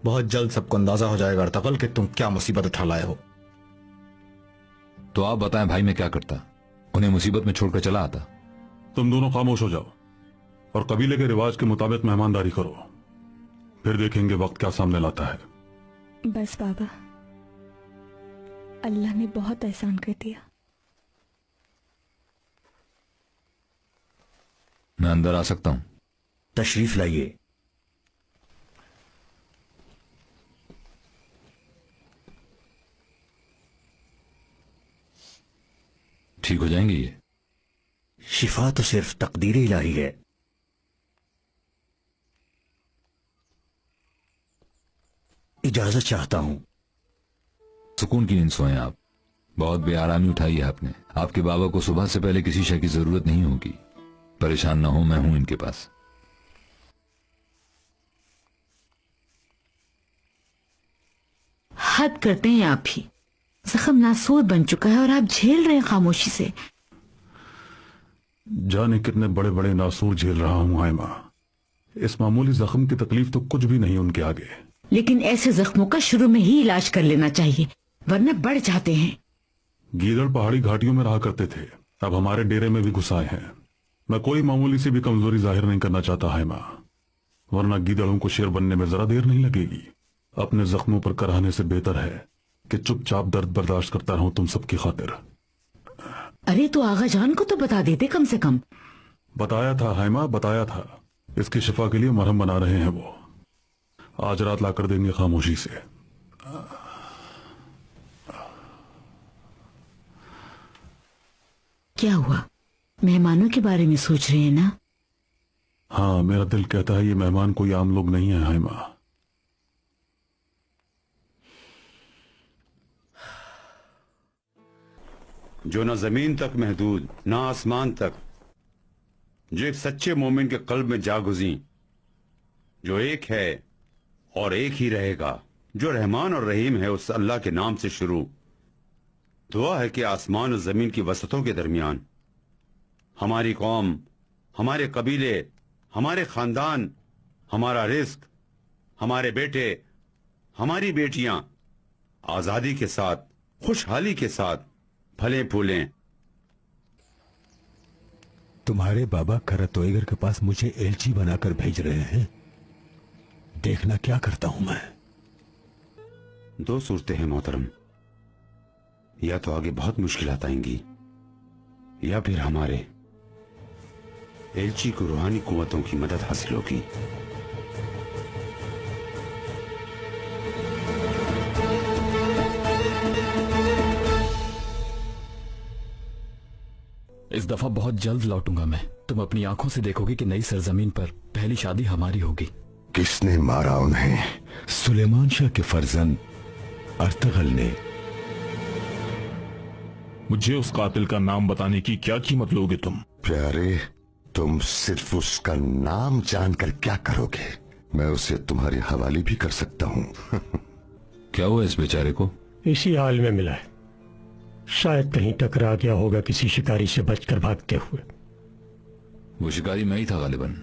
بہت جلد سب کو اندازہ ہو جائے گا ارطغرل کہ تم کیا مصیبت اٹھا لائے ہو. تو آپ بتائیں بھائی میں کیا کرتا؟ انہیں مصیبت میں چھوڑ کر چلا آتا. تم دونوں خاموش ہو جاؤ اور قبیلے کے رواج کے مطابق مہمانداری کرو، پھر دیکھیں گے وقت کیا سامنے لاتا ہے. بس بابا، اللہ نے بہت احسان کر دیا. میں اندر آ سکتا ہوں؟ تشریف لائیے. ٹھیک ہو جائیں گے یہ؟ شفا تو صرف تقدیر الہی ہے. اجازت چاہتا ہوں. سکون کی نیند سوئیں آپ. بہت بے آرامی اٹھائی ہے آپ نے. آپ کے بابا کو صبح سے پہلے کسی شے کی ضرورت نہیں ہوگی. پریشان نہ ہو، میں ہوں ان کے پاس. حد کرتے ہیں آپ بھی. زخم ناسور بن چکا ہے اور آپ جھیل رہے ہیں خاموشی سے. جانے کتنے بڑے بڑے ناسور جھیل رہا ہوں آئمہ، اس معمولی زخم کی تکلیف تو کچھ بھی نہیں ان کے آگے. لیکن ایسے زخموں کا شروع میں ہی علاج کر لینا چاہیے، ورنہ بڑھ جاتے ہیں. گیدڑ پہاڑی گھاٹیوں میں رہا کرتے تھے، اب ہمارے ڈیرے میں بھی گھس آئے ہیں. میں کوئی معمولی سی بھی کمزوری ظاہر نہیں کرنا چاہتا ہے ماں، ورنہ گیدڑوں کو شیر بننے میں ذرا دیر نہیں لگے گی. اپنے زخموں پر کراہنے سے بہتر ہے کہ چپ چاپ درد برداشت کرتا رہوں تم سب کی خاطر. ارے تو آغا جان کو تو بتا دیتے کم سے کم. بتایا تھا ہائمہ، بتایا تھا. اس کی شفا کے لیے مرہم بنا رہے ہیں وہ. آج رات لا کر دیں گے خاموشی سے. کیا ہوا؟ مہمانوں کے بارے میں سوچ رہے ہیں نا؟ ہاں، میرا دل کہتا ہے یہ مہمان کوئی عام لوگ نہیں ہیں ہائمہ. جو نہ زمین تک محدود نہ آسمان تک، جو ایک سچے مومن کے قلب میں جا گزیں، جو ایک ہے اور ایک ہی رہے گا، جو رحمان اور رحیم ہے اس اللہ کے نام سے شروع. دعا ہے کہ آسمان اور زمین کی وسطوں کے درمیان ہماری قوم، ہمارے قبیلے، ہمارے خاندان، ہمارا رزق، ہمارے بیٹے، ہماری بیٹیاں آزادی کے ساتھ، خوشحالی کے ساتھ پھلیں پھولیں. تمہارے بابا کرتویگر کے پاس مجھے ایلچی بنا کر بھیج رہے ہیں. دیکھنا کیا کرتا ہوں میں. دو صورتیں ہیں محترم، یا تو آگے بہت مشکلات آئیں گی، یا پھر ہمارے ایلچی کو روحانی قوتوں کی مدد حاصل ہوگی. اس دفعہ بہت جلد لوٹوں گا میں. تم اپنی آنکھوں سے دیکھو گے کہ نئی سرزمین پر پہلی شادی ہماری ہوگی. کس نے مارا انہیں؟ سلیمان شاہ کے فرزند ارطغرل نے. مجھے اس قاتل کا نام بتانے کی کیا قیمت لوگے تم؟ پیارے، تم صرف اس کا نام جان کر کیا کرو گے؟ میں اسے تمہارے حوالے بھی کر سکتا ہوں. کیا ہوا اس بیچارے کو؟ اسی حال میں ملا ہے. شاید کہیں ٹکرا گیا ہوگا کسی شکاری سے بچ کر بھاگتے ہوئے. وہ شکاری میں ہی تھا غالباً.